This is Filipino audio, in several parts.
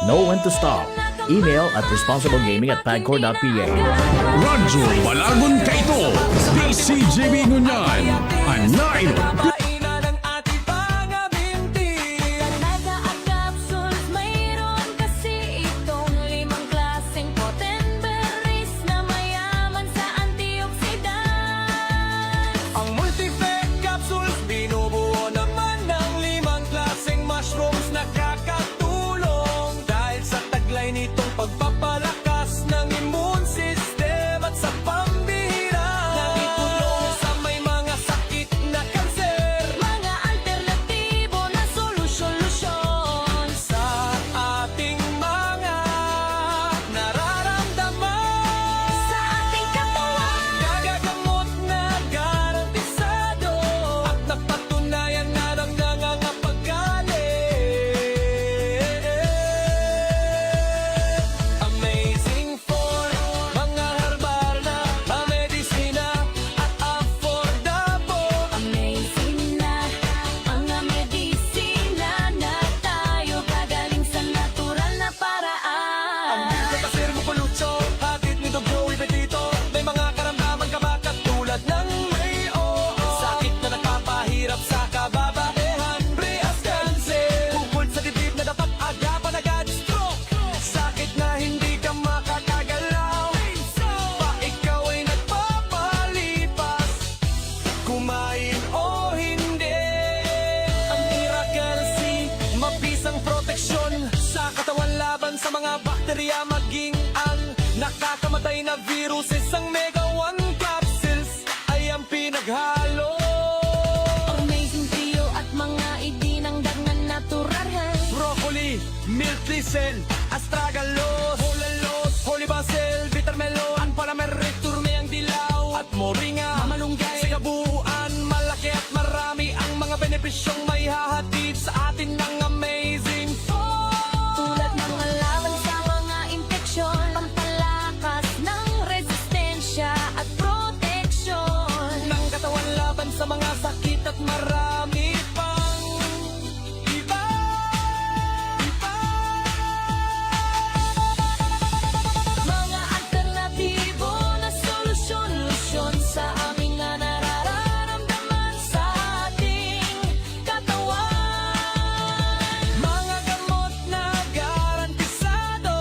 Know when to stop. Email at responsiblegaming@pagcor.ph. Radyo Balagon Kaito, PCJB Ngunyan, Anain, Kainan ng ating mga binti. Naga at capsules, mayroon kasi itong 5 klaseng potent berries na mayaman sa antioxidants. Ang multi-fat capsules, binubuo naman ng 5 klaseng mushrooms na kakatulong. Dahil sa taglay nitong pagpapalakas ng immune system at sa pambihira, nagtutulong sa may mga sakit na kanser. Mga alternatibo na solusyon Sa ating mga nararamdaman, sa ating katawan. nagagamot na garantisado at napatunayan na ng nangangapagaling. Amazing for mga herbal na medisina at affordable. Amazing na mga medisina na tayo gagaling sa natural na Ang paraan. kasir mo palutso, hatid ni Dog Joey Betito. May mga karamdaman ka ba katulad ng may oo? Sakit na nagpapahirap sa kababaihan, pre as cancer. Bukod sa dibdib na dapat agapan agad, stroke. Sakit na hindi ka makakagalaw. Pa ikaw ay nagpapalipas, kumain o hindi. Ang Miracle C, mabisang proteksyon sa katawan laban sa mga bakterya, maging ang nakakamatay na viruses. Ang Mega 1 capsules ay ang pinaghalo. Amazing trio at mga idinangdag na natural. Broccoli, milk thistle, astragalus, holalos, holy basil, bitter melon, palamerich, turmeyang dilaw, at moringa, malunggay. Sa kabuuan, malaki at marami ang mga benepisyong may hahatid sa atin ng Amazing Food. Tulad ng laban sa mga infeksyon, pampalakas ng resistensya at proteksyon. Ng katawan laban sa mga sakit at marami pang iba. Mga alternatibo na solusyon sa aming nga nararamdaman sa ating katawan. Mga gamot na garantisado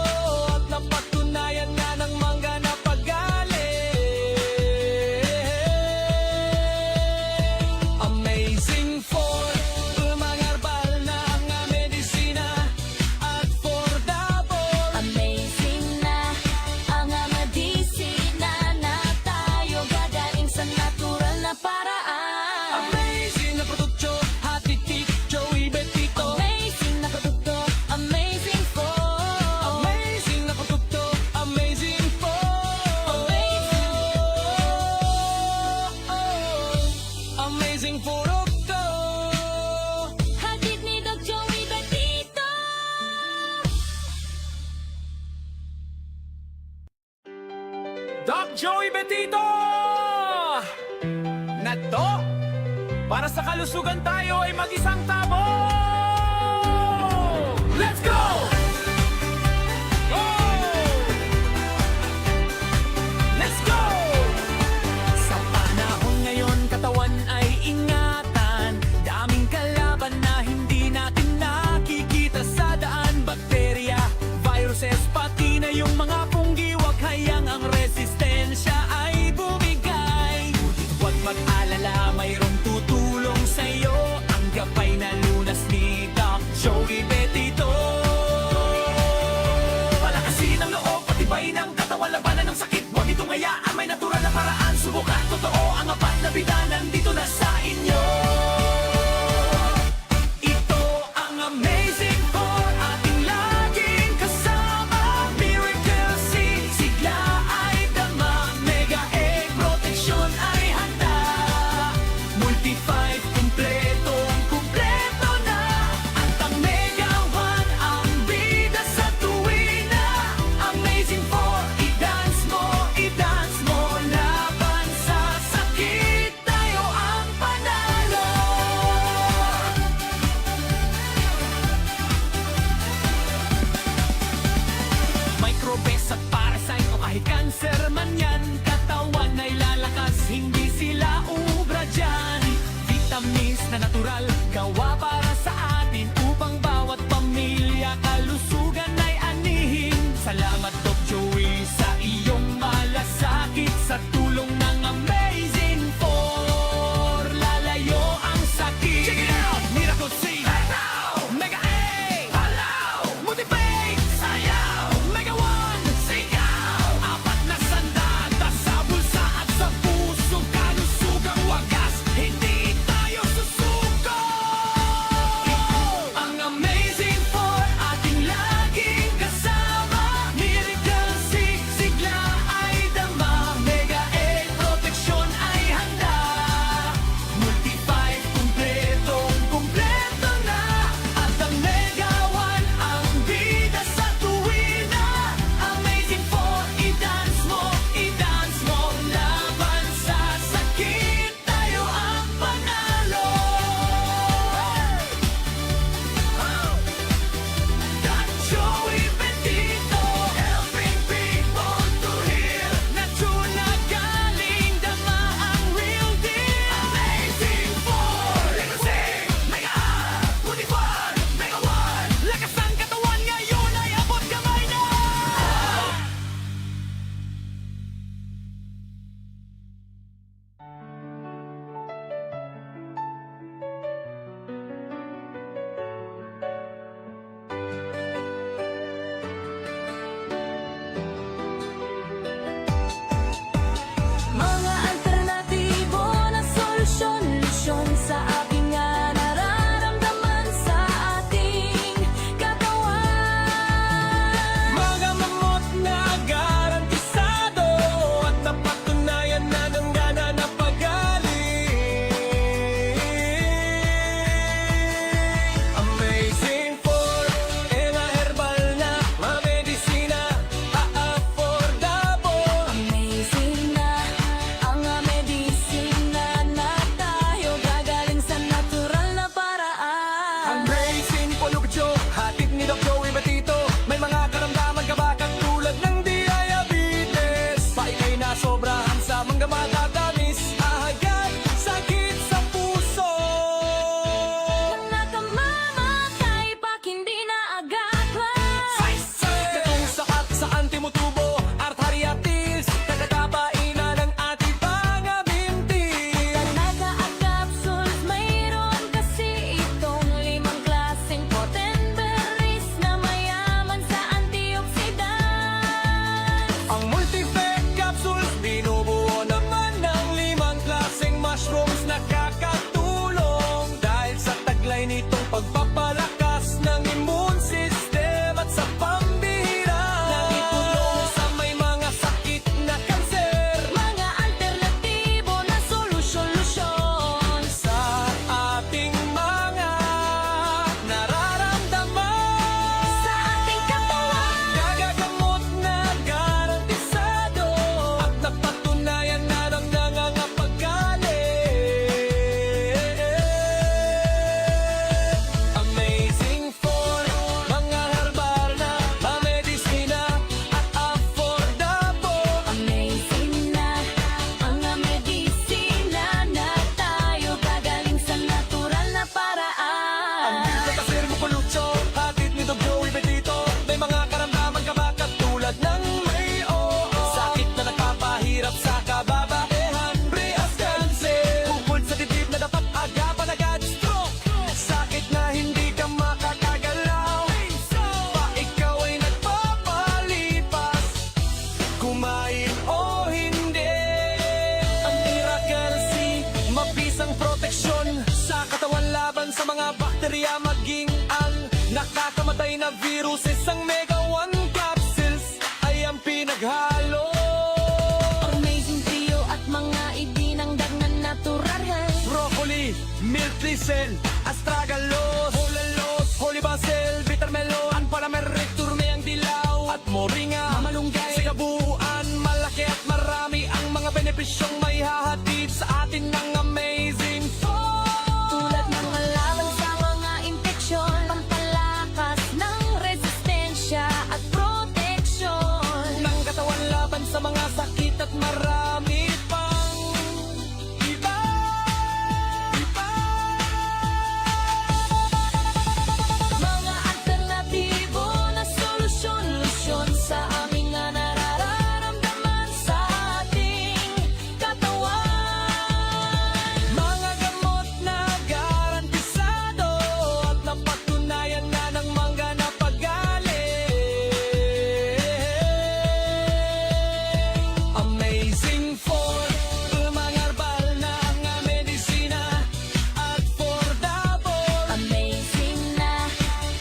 at napatunayan na ng mga napagaling. Amazing for mga herbal na medisina at affordable. Amazing na ang medisina na tayo gagaling sa natural na paraan. Amazing na produkto, hatid ni Joey Betito. Amazing na produkto, amazing for. Amazing na produkto, amazing for. Amazing produkto. Hatid ni Doc Joey Betito. Doc Joey Betito! Na to, para sa kalusugan tayo ay mag-isang tabo! Let's go! Go! Let's go! Sa panahon ngayon, katawan ay ingatan. Daming kalaban na hindi natin nakikita sa daan. Bakterya, viruses, pati na yung mga punggiwak. Hayang ang resistensya ay bumigay. Ngunit huwag mag-alala, mayroong tutulong sa'yo. Ang gabay na lunas ni Doc Joey Betito. Palakasin ang loob, patibay ng katawan, labanan ng sakit. Huwag itong hayaan, may natural na paraan. Subukan, totoo ang apat na bida, nandito na sa inyo. Ito ang Amazing for ating laging kasama. Miracle C, sigla ay dama. Mega egg protection ay handa. Multi-5, kumpleto na. At ang Mega 1 ang bida sa tuwina. Amazing for, i-dance mo laban sa sakit. Tayo ang tunay na viruses. Ang Mega 1 capsules ay ang pinaghalo. Amazing Trio at mga idinangdag na natural. Broccoli, milk thistle, astragalus, hulalos, holy basil, bitter melon, panamerik, turme ang dilaw, at moringa, mamalunggay. Sa kabuuan, malaki at marami ang mga benepisyong may hahatid sa atin ng amazing food. Tulad ng laban sa mga infeksyon, pampalakas ng resistensya at proteksyon. Ng katawan laban sa mga sakit at marami pang iba. Mga alternatibo na solusyon sa aming nga nararamdaman sa ating katawan. Mga gamot na garantisado at napatunayan na ng mangga na pagaling. Amazing for mga herbal na nga medisina at affordable. Amazing na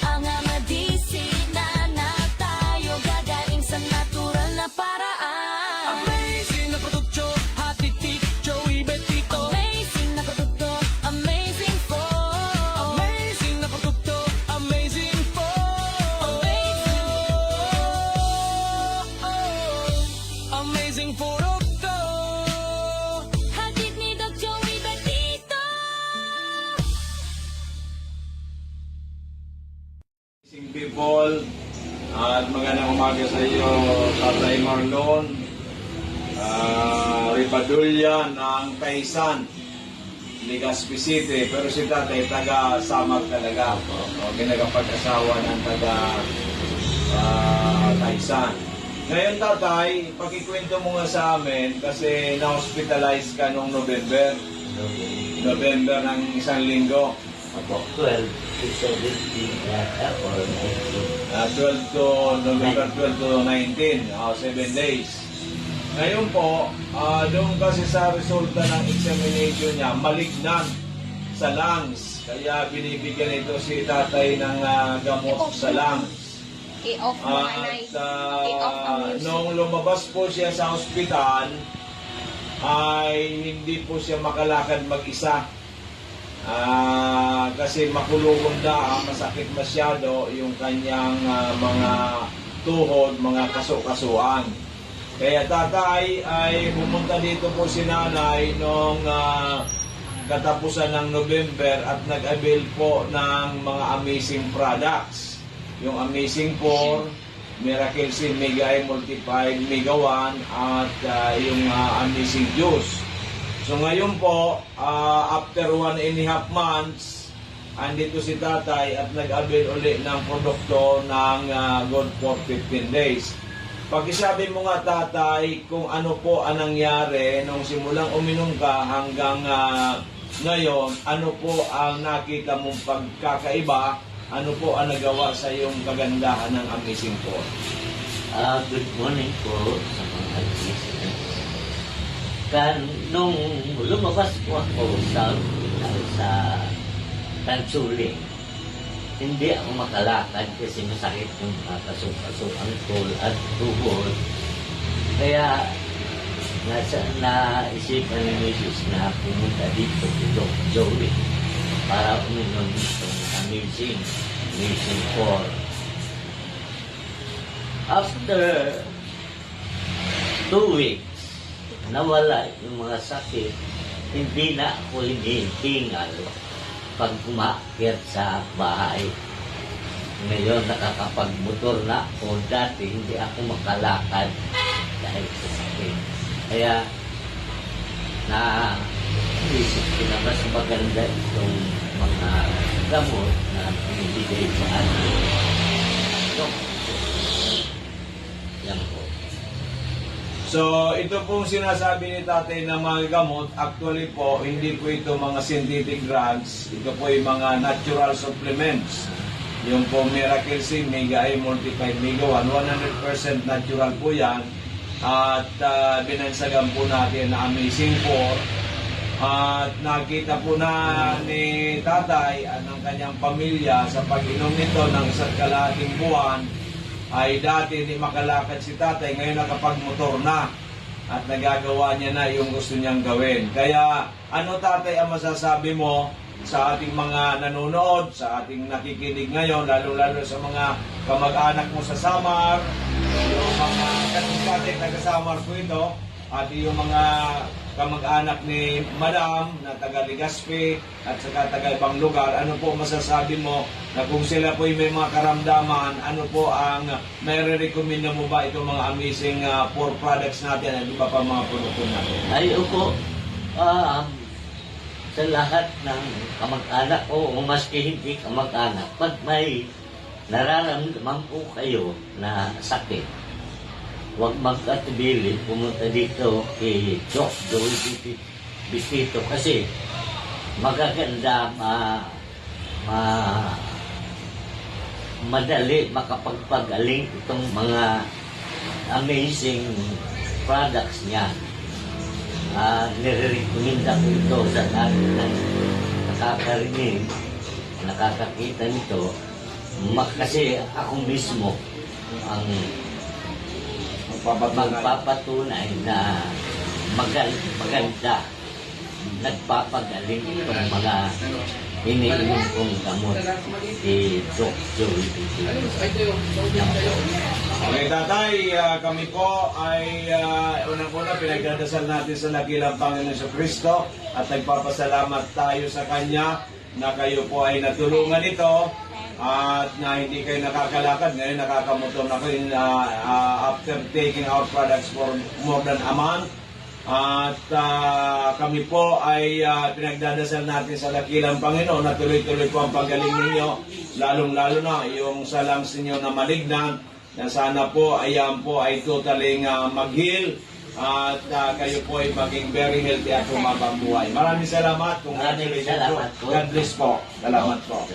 ang medisina na tayo gagaling sa natural na paraan. Amazing na produkto, hatitik, Joey Betito. Amazing na produkto, amazing for. Amazing na produkto, amazing for. Amazing produkto. Hatid ni Doc Joey Betito. Amazing people at magandang umaga sa iyo, Tatay Marlon, Ripadulya ng Taysan, Legazpi City, pero si Tatay taga Samar talaga, ginagapag-asawa ng taga Taysan. Ngayon Tatay, pakikwento mo nga sa amin kasi na-hospitalize ka noong November ng isang linggo. Ako, 12 to 17 or 19. 12 to November 12 to 19, 7 days. Ngayon po, doon kasi sa resulta ng examination niya, malignant sa lungs. Kaya binibigyan ito si tatay ng gamot sa lungs. I-off mo nanay. At I-off ang music. nung lumabas po siya sa ospital, ay hindi po siya makalakad mag-isa. Kasi makulungan na, masakit masyado yung kanyang mga tuhod, mga kaso-kasuan. Kaya tatay ay pumunta dito po si nanay noong katapusan ng November at nag-avail po ng mga amazing products. Yung Amazing 4, Miracle C Mega I Multiplied, Mega 1 at yung Amazing Juice. So ngayon po, after 1.5 months, andito si tatay at nag-avail ulit ng produkto ng good for 15 days. Pakisabi mo nga tatay kung ano po ang nangyari nung simulang uminom ka hanggang ngayon, ano po ang nakita mong pagkakaiba, ano po ang nagawa sa iyong kagandahan ng Amazing 4? Good morning po sa mga listeners. Nung lumabas po ako sa Tansuling, hindi ako makalakad kasi masakit yung kaso-kasuan ko at tuhod. Kaya naisipan ni Mrs. na pumunta dito si Doc Joey para uminom itong Amazing 4. After 2 weeks, nawala yung mga sakit, hindi na ako hinihingal pag umakyat sa bahay. Ngayon nakakapagmotor na ako. Dati hindi ako makalakad dahil sa sakit. Kaya naisip ko na mas maganda itong mga gamot na binibigay sa atin. So, yan po. So, ito pong sinasabi ni tatay na mga gamot, actually po, hindi po ito mga synthetic drugs. Ito po yung mga natural supplements. Yung po Miracle C, Mega I Multiplied Mega 1, 100% natural po yan. At binansagan po natin na Amazing 4. At nakita po na ni tatay at ng kanyang pamilya sa pag-inom nito ng isa't kalahating buwan ay dati di makalakad si tatay, ngayon nakapagmotor na at nagagawa niya na yung gusto niyang gawin. Kaya ano tatay ang masasabi mo sa ating mga nanonood, sa ating nakikinig ngayon, lalo-lalo sa mga kamag-anak mo sa Samar, yung mga tatay taga-Samar po ito, at yung mga kamag-anak ni Madam na taga Legazpi at saka taga ibang lugar, ano po masasabi mo na kung sila po may mga karamdaman, ano po ang may re-recommend mo ba itong mga amazing pork products natin at iba pa mga produkto natin? Ayoko, sa lahat ng kamag-anak o maski hindi kamag-anak, pag may nararamdaman po kayo na sakit, huwag magkatubili, pumunta dito kay Doc Joey Bitito kasi magaganda, madali makapagpagaling itong mga amazing products niya. Nire-recommenda ko ito sa lahat ng nakakarinig, nakakakita nito, kasi ako mismo ang magpapatunay na maganda, nagpapagaling itong mga iniinom kong gamot si Doc Joey Bitito. Okay, tatay, kami po ay unang-una pinagdadasal natin sa dakilang Panginoon sa Kristo at nagpapasalamat tayo sa Kanya na kayo po ay natulungan ito at na hindi kayo nakakalakad. Ngayon nakakamotor na kayo after taking our products for more than a month. At kami po ay pinagdadasal natin sa dakilang Panginoon na tuloy-tuloy po ang paggaling ninyo, lalong-lalo na yung sa lungs ninyo na malignant, na sana po ayan po ay totaling mag-heal at kayo po ay maging very healthy at humabang buhay. Maraming salamat. Maraming salamat po. God bless po. Salamat po.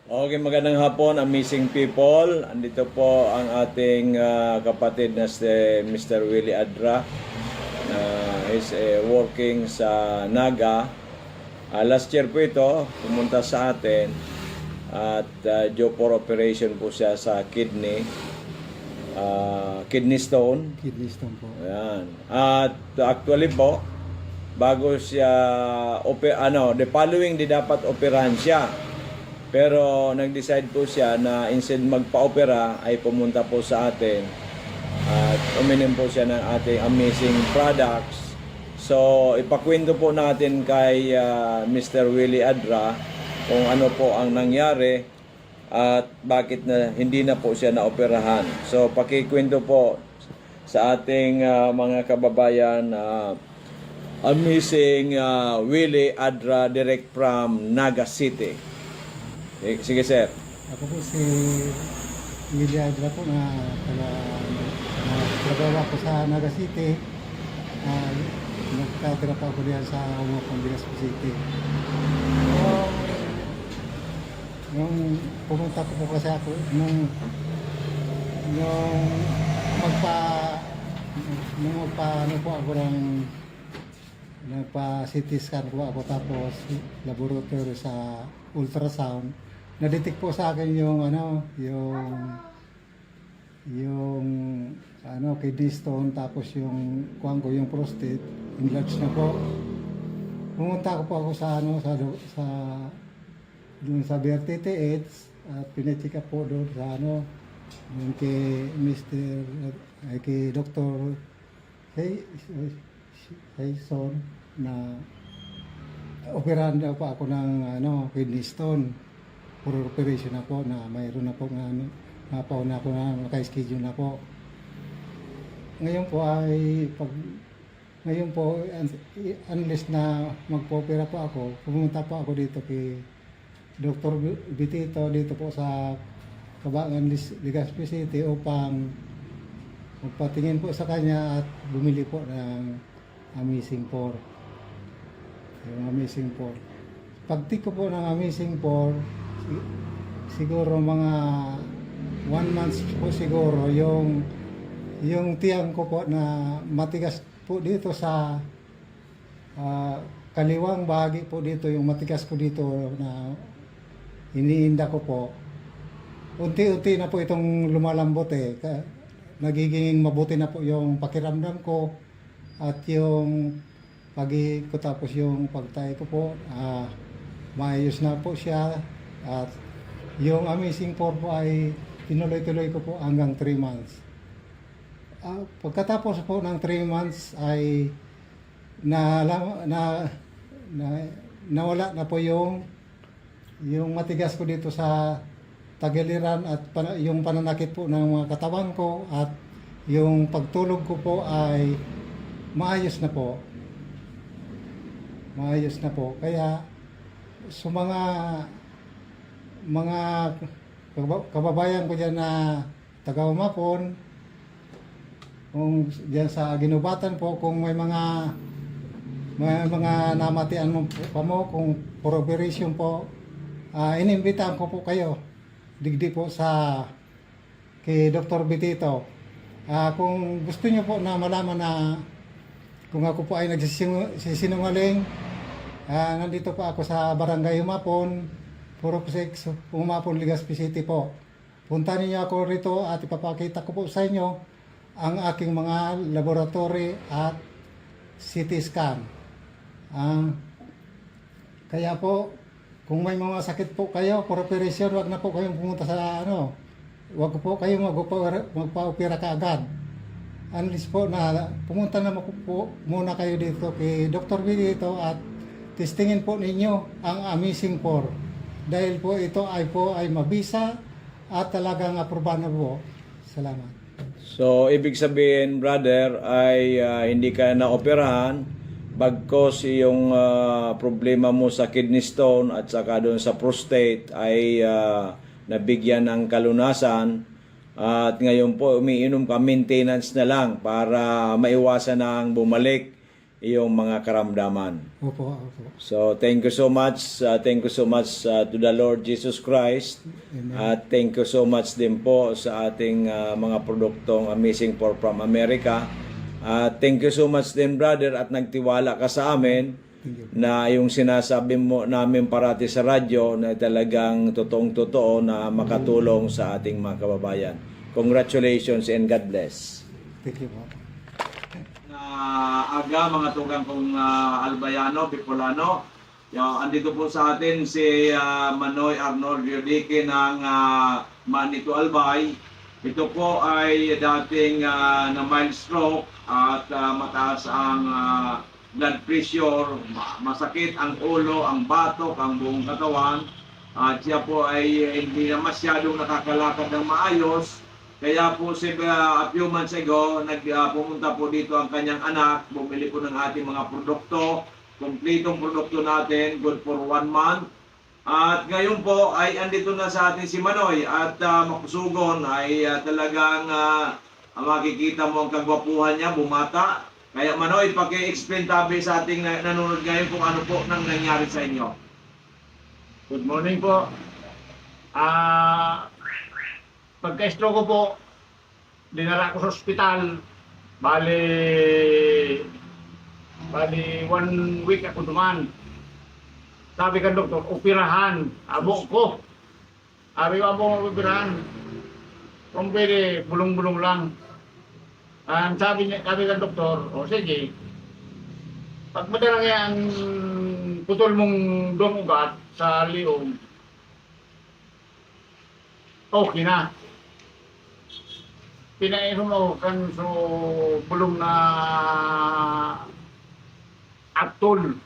Okay, magandang hapon, amazing people. Andito po ang ating kapatid na si Mr. Willie Adra. Is working sa Naga. Last year po ito, pumunta sa atin at due for operation po siya sa kidney stone. Kidney stone po. Ayan. At actually po, bago siya the following day dapat operahan siya. Pero nag-decide po siya na instead magpa-opera ay pumunta po sa atin at uminom po siya ng ating amazing products. So ipakwento po natin kay Mr. Willie Adra kung ano po ang nangyari at bakit na hindi na po siya naoperahan. So pakikwento po sa ating mga kababayan, amazing Willie Adra direct from Naga City. Sige, sir. Ako po si Willie Adra po na trabaho ko sa Naga City. Nagkatira pa ako diyan sa Pambigas City. Nung pumunta po kasi ako, nung nagpa-CT scan po ako tapos laboratory sa ultrasound. Na-detect po sa akin yung kidney stone tapos yung yung prostate enlarged na po. Pumunta ko po ako sa dun sa BRTTH at pina-check up po doon sa yung kay Dr. Hayson na operahan daw pa ako ng kidney stone. Puro operation na po na mayroon na po napauna ako na naka-schedule na po. Ngayon po unless na magpo-opera po ako, pumunta po ako dito kay Dr. Bitito dito po sa Kabangan Legazpi City upang magpatingin po sa kanya at bumili po ng Amazing 4. Yung Amazing 4. Pagtik ko po ng Amazing 4, siguro mga 1 month po siguro yung tiyan ko po na matigas po dito sa kaliwang bahagi po dito, yung matigas ko dito na iniinda ko po. Unti-unti na po itong lumalambot nagiging mabuti na po yung pakiramdam ko at yung pag-ihip ko, tapos yung pagtayo ko po, maayos na po siya. At yung Amazing 4 po ay tinuloy-tuloy ko po hanggang 3 months. Pagkatapos po ng 3 months ay nawala na po yung matigas ko dito sa tagiliran at yung pananakit po ng mga katawan ko, at yung pagtulog ko po ay maayos na po. Maayos na po. Kaya sa mga kababayan ko dyan na taga-Umapon, kung dyan sa Ginubatan po, kung may mga namatian mo pa mo, kung for operation po, inimbitahan ko po kayo digdi po sa kay Dr. Betito. Kung gusto niyo po na malaman na kung ako po ay nagsisinungaling, nandito po ako sa Barangay Umapon, 406 Umapon, Legazpi City po. Punta niyo ako rito at ipapakita ko po sa inyo ang aking mga laboratory at CT scan. Kaya po, kung may mga sakit po kayo for operation, wag na po kayong pumunta sa wag po kayong magpa-opera kaagad. Unless po na pumunta na po muna kayo dito kay Dr. Benito at testingin po ninyo ang Amazing 4. Dahil po ito ay mabisa at talagang aprobado po. Salamat. So, ibig sabihin, brother, ay hindi ka na-operahan bagkos yung problema mo sa kidney stone at saka doon sa prostate ay nabigyan ng kalunasan, at ngayon po umiinom ka maintenance na lang para maiwasan ang bumalik yung mga karamdaman. Opo. So, thank you so much. Thank you so much to the Lord Jesus Christ. At thank you so much din po sa ating mga produktong Amazing 4 from America. Thank you so much din, brother, at nagtiwala ka sa amin na yung sinasabi mo namin parati sa radyo na talagang totoong-totoo na makatulong sa ating mga kababayan. Congratulations and God bless. Thank you po. Aga mga tugang kong Albayano, Bicolano. Andito po sa atin si Manoy Arnold Riodique ng Manito Albay. Ito po ay dating na mild stroke at mataas ang blood pressure, masakit ang ulo, ang batok, ang buong katawan. At siya po ay hindi na masyadong nakakalakad ng maayos. Kaya po a few months ago, pumunta po dito ang kanyang anak, bumili po ng ating mga produkto, kompletong produkto natin, good for 1 month. At ngayon po ay andito na sa atin si Manoy at makusugon ay talagang makikita mo ang kagwapuhan niya, bumata. Kaya Manoy, paki-explain tabi sa ating nanonood ngayon kung ano po nang nangyari sa inyo. Good morning po. Pagka-stroke ko po, dinala ko sa ospital. Bali 1 week ako duman. Sabi ka doktor, operahan. Abo ko. Sabi ko, abo operahan. Kung pwede, bulong-bulong lang. Sabi ka doktor, sige. Pag madalang yan, putol mong duwang ugat sa liog, okay na. Pinainom ako kan so bulong na Aptol.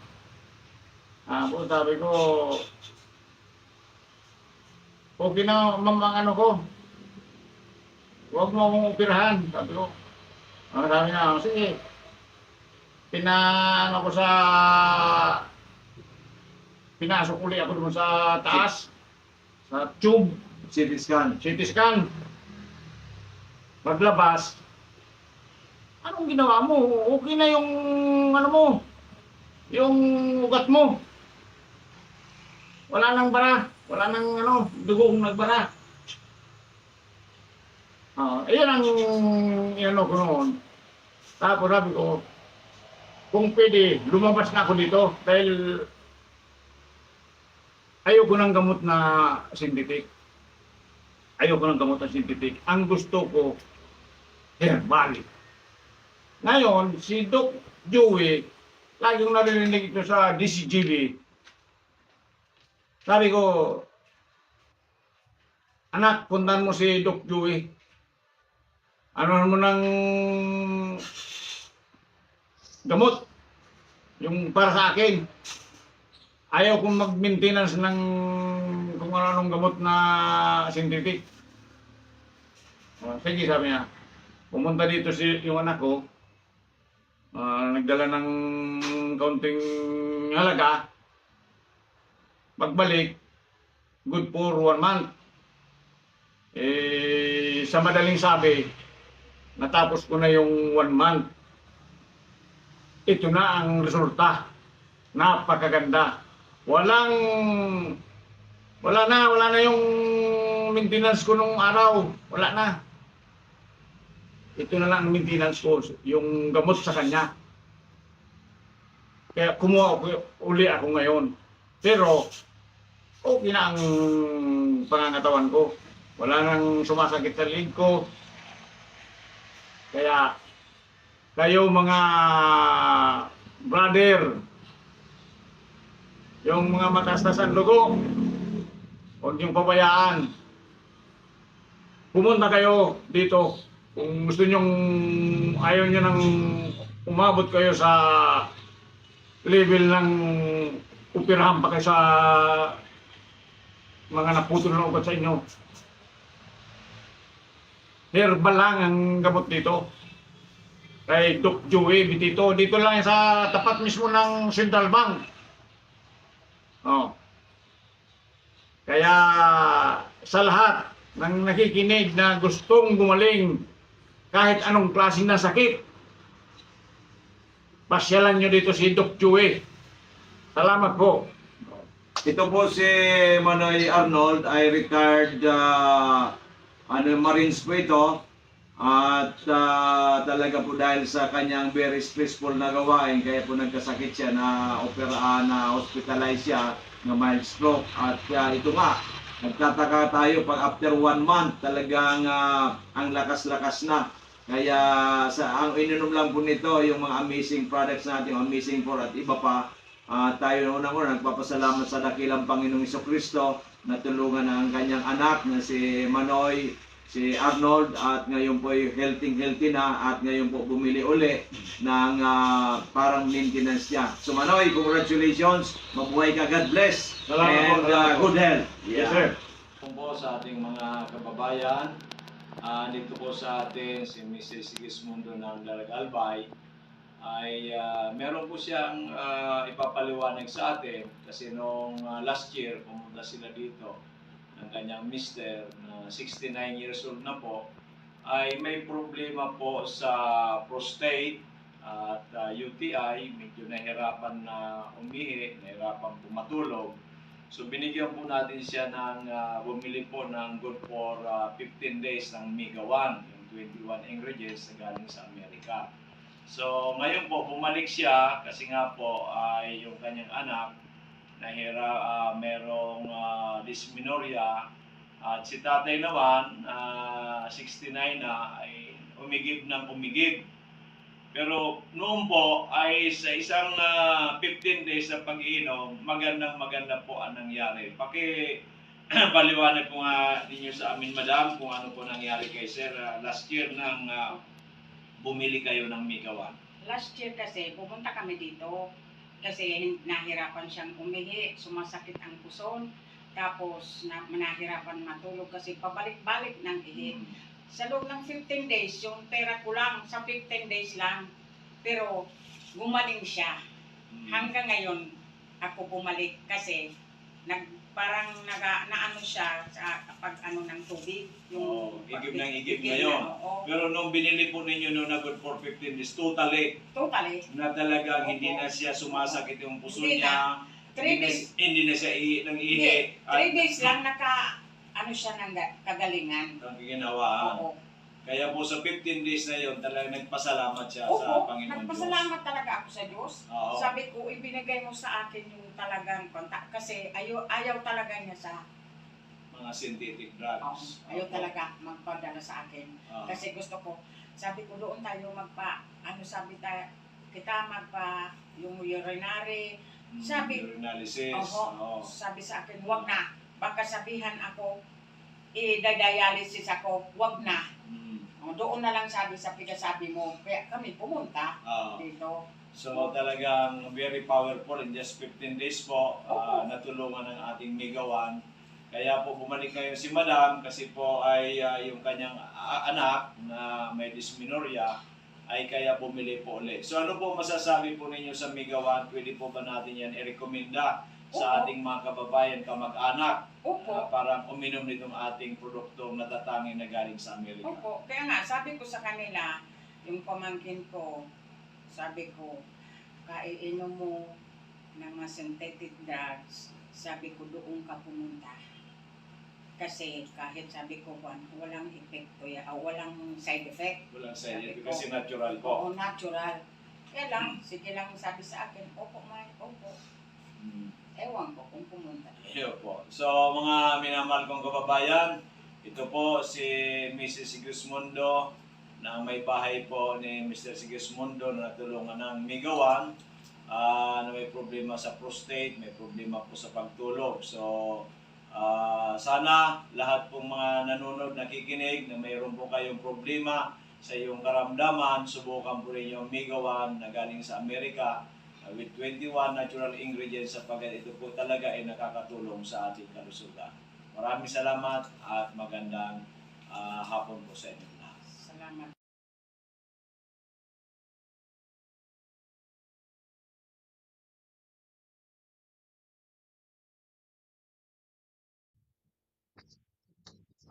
Sabi ko, okay na mamang ano ko. Huwag mo akong operahan. Sabi ko, sabi na, sige. Pinasok uli ako doon sa taas, sa tube. CT scan. CT scan. Maglabas, anong ginawa mo? Okay na yung ano mo, yung ugat mo. Wala nang bara, wala nang ano, dugong nagbara. Ayan ang inano ko noon. Tapos sabi ko, kung pwede, lumabas na ako dito dahil ayoko ng gamot na synthetic. Ayoko ng gamot na synthetic. Ang gusto ko, herbal. Ngayon, si Doc Joey, lagi kong narinig ito sa DCGB. Sabi ko, anak, puntahan mo si Doc Joey. Ano mo ng gamot, yung para sa akin. Ayaw kong mag-maintenance ng kung anong gamot na synthetic. Sige, sabi niya. Pumunta dito yung anak ko. Nagdala ng kaunting halaga. Pagbalik, good for 1 month. Sa madaling sabi, natapos ko na yung 1 month. Ito na ang resulta. Napakaganda. Wala na yung maintenance ko nung araw. Wala na. Ito na lang ang maintenance ko, yung gamot sa kanya. Kaya kumuha uli ako ngayon. Pero, okay na ang pangangatawan ko. Wala nang sumasakit sa leg ko. Kaya, kayo mga brother, yung mga matastasan dugo, huwag niyong pabayaan. Pumunta kayo dito. Kung gusto niyong, ayaw niyo nang umabot kayo sa level ng upirahan pa kayo sa mga naputol na ugat sa inyo. Herbal lang ang gamot dito. Kay Doc Joey dito lang sa tapat mismo ng Central Bank. Kaya sa lahat ng nakikinig na gustong gumaling kahit anong klase na sakit, pasyalan nyo dito si Doc Joey. Salamat po. Ito po si Manoy Arnold ay retired Marines po ito. At talaga po dahil sa kanyang very stressful na gawain, kaya po nagkasakit siya na operaan, na hospitalize siya na mild stroke. At ito nga, nagtataka tayo pag after 1 month talagang ang lakas-lakas na. Kaya ang ininom lang po nito yung mga amazing products natin, Amazing 4 at iba pa. Tayo unang-una nagpapasalamat sa dakilang Panginoong Jesucristo na tulungan ang kanyang anak na si Manoy, si Arnold, at ngayon po healthy na, at ngayon po bumili uli ng parang maintenance niya. So Manoy, congratulations, mabuhay ka, God bless, Salamat and po. good health. Yes, sir. Po sa ating mga kababayan, dito po sa atin si Mrs. Sigismundo ng Albay ay meron po siyang ipapaliwanag sa atin kasi noong last year pumunta sila dito ng kanyang mister na 69 years old na po, ay may problema po sa prostate at UTI, medyo nahirapan na umihi, nahirapan pumatulog. So binigyan po natin siya ng bumili po ng good for 15 days ng Mega 1, yung 21 ingredients na galing sa Amerika. So ngayon po bumalik siya kasi nga po ay yung kanyang anak merong dysmenorrhea, at si tatay naman 69 na ay umigib ng umigib. Pero noon po ay sa isang 15 days na pag-iinom, maganda po ang nangyari. Paliwanag po nga ninyo sa amin, madam, kung ano po nangyari kay sir last year nang bumili kayo ng Mega 1. Last year kasi, pumunta kami dito kasi nahirapan siyang umihi, sumasakit ang puson, tapos nahirapan matulog kasi pabalik-balik ng ihi. Sa loob ng 15 days, yung pera ko lang, sa 15 days lang, pero gumaling siya. Hanggang ngayon, ako bumalik kasi parang naano siya sa pag ano ng tubig. Oh, igib ng igib na, ngayon. oo. Pero nung binili po ninyo nung nagod for 15 days, totally Totally. na talagang Opo. hindi na siya sumasakit yung puso Hindi niya. 3 days. Hindi na siya nang Hindi. ihi. 3 days lang ano siya ng kagalingan. Ang ginawaan. Oo. Kaya po sa 15 days na yon talagang nagpasalamat siya sa Opo, Panginoon Diyos. nagpasalamat talaga ako sa Diyos. Oo. Sabi ko, ibinigay mo sa akin yung talagang kontak. Kasi ayaw talaga niya sa, Mga synthetic oh, drugs. ayaw Opo. talaga magpadala sa akin. Oo. Kasi gusto ko, sabi ko doon tayo kita yung urinary. Sabi, Urinalysis. oho, Oo. sabi sa akin, wag na. Baka sabihan ako, i-dialysis ako, wag na. Mm. Doon na lang sabi sa pinasabi mo. Kaya kami pumunta Oo. dito. So talagang very powerful in just 15 days po Opo. natulungan ng ating Migawan. Kaya po bumalik ngayon si Madam kasi po ay yung kanyang anak na may dysmenorrhea ay kaya bumili po ulit. So ano po masasabi po ninyo sa Migawan? Pwede po ba natin yan i-recommenda sa Opo. ating mga kababayan, kamag-anak Opo. parang uminom nitong ating produkto na tatangin na galing sa Amerika? Opo. Kaya nga, sabi ko sa kanila, yung pamangkin ko, sabi ko, kaiinom mo ng mga synthetic drugs, sabi ko doon ka pumunta. Kasi kahit sabi ko, walang epekto walang side effect. Walang side Sabi effect ko, kasi natural po. Oo, natural. Kaya lang, sige lang sabi sa akin, opo, opo. Mm. Ewan ko kung pumunta. Iyo po. So mga minamahal kong kababayan, ito po si Mrs. Sigismundo na may bahay po ni Mr. Sigismundo na natulungan ng Migawan na may problema sa prostate, may problema po sa pagtulog. So sana lahat pong mga nanonood, nakikinig na mayroon po kayong problema sa iyong karamdaman, subukan po rin yung Migawan na galing sa Amerika with 21 natural ingredients sapagkat ito po talaga ay nakakatulong sa ating kalusugan. Maraming salamat at magandang hapon po sa inyo lahat. Salamat.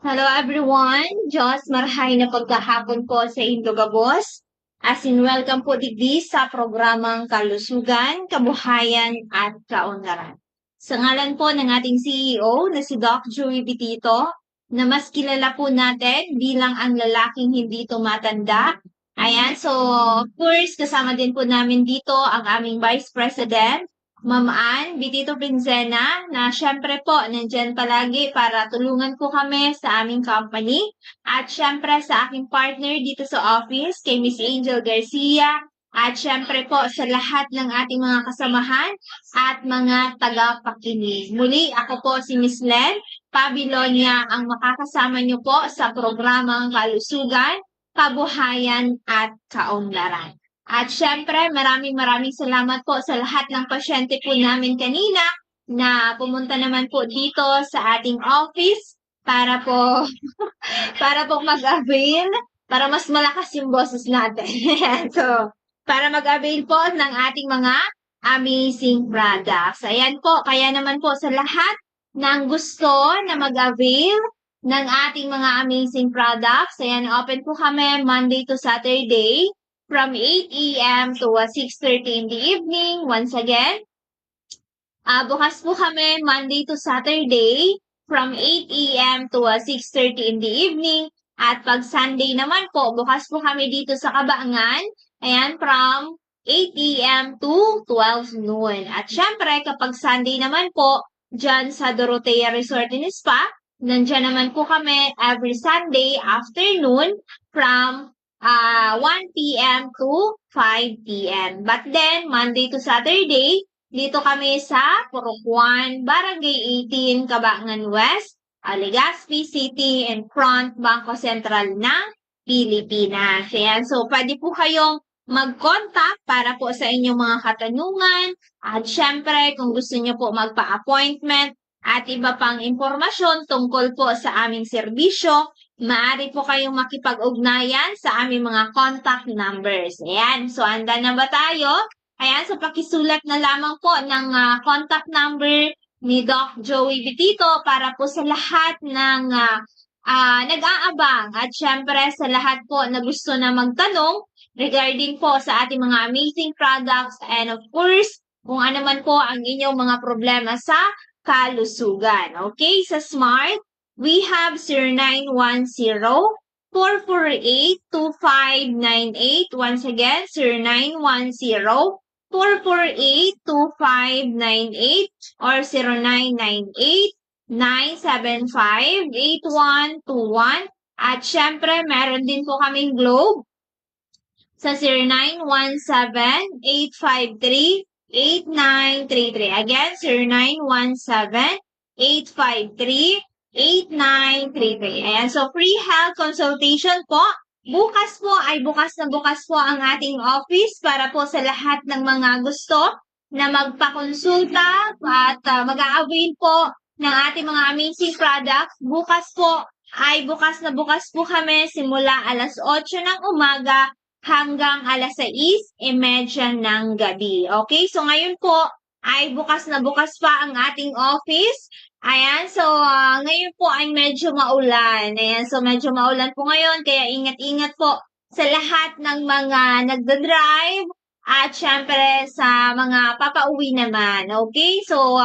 Hello everyone! Diyos marahay na pagkahapon po sa Indogabos. As in welcome po digdi sa programang Kalusugan, Kabuhayan at Kaunlaran. Sa ngalan po ng ating CEO na si Doc Joey Bitito, na mas kilala po natin bilang ang lalaking hindi tumatanda. Ayan, so of course kasama din po namin dito ang aming Vice President, Ma'am Ann Bitito Pinzena, na syempre po nandyan palagi para tulungan po kami sa aming company. At syempre sa aking partner dito sa office, kay Miss Angel Garcia. At syempre po sa lahat ng ating mga kasamahan at mga tagapakinig. Muli ako po si Miss Len Pabilonia, ang makakasama niyo po sa programang Kalusugan, Kabuhayan at Kaunlaran. At syempre, maraming salamat po sa lahat ng pasyente po namin kanina na pumunta naman po dito sa ating office para po mag-avail, para mas malakas yung boses natin. So, para mag-avail po ng ating mga amazing products. Ayan po, kaya naman po sa lahat ng gusto na mag-avail ng ating mga amazing products, ayan, open po kami Monday to Saturday, from 8 a.m. to 6:30 in the evening. Once again, bukas po kami Monday to Saturday from 8 a.m. to 6:30 in the evening. At pag Sunday naman po, bukas po kami dito sa Kabaangan. Ayan, from 8 a.m. to 12 noon. At syempre, kapag Sunday naman po, dyan sa Dorotea Resort and Spa, nandyan naman po kami every Sunday afternoon from 1 p.m. to 5 p.m. But then, Monday to Saturday, dito kami sa Purok 1, Barangay 18, Cabangan West, Legazpi City, and front Bangko Sentral ng Pilipinas. Ayan, so pwede po kayong mag-contact para po sa inyong mga katanungan. At syempre, kung gusto nyo po magpa-appointment at iba pang impormasyon tungkol po sa aming serbisyo, maaari po kayong makipag-ugnayan sa aming mga contact numbers. Ayan, so handa na ba tayo? Ayan, so pakisulat na lamang po ng contact number ni Doc Joey Vitito para po sa lahat ng nag-aabang at syempre sa lahat po na gusto na magtanong regarding po sa ating mga amazing products and of course, kung ano man po ang inyong mga problema sa kalusugan. Okay, sa Smart, we have 0910-448-2598. Once again, 0910-448-2598 or 0998-975-8121. At syempre, meron din po kaming Globe sa 0917-853-8933. Again, 0917-853-8933. Ayan, so free health consultation po. Bukas po ay bukas na bukas po ang ating office para po sa lahat ng mga gusto na magpakonsulta at mag-a-avail po ng ating mga amazing products. Bukas po ay bukas na bukas po kami simula alas 8 ng umaga hanggang alas 6:30 ng gabi. Okay, so ngayon po ay bukas na bukas pa ang ating office. Ayan, so ngayon po ay medyo maulan. Ayan, so medyo maulan po ngayon, kaya ingat-ingat po sa lahat ng mga nagda-drive at syempre sa mga papauwi naman. Okay, so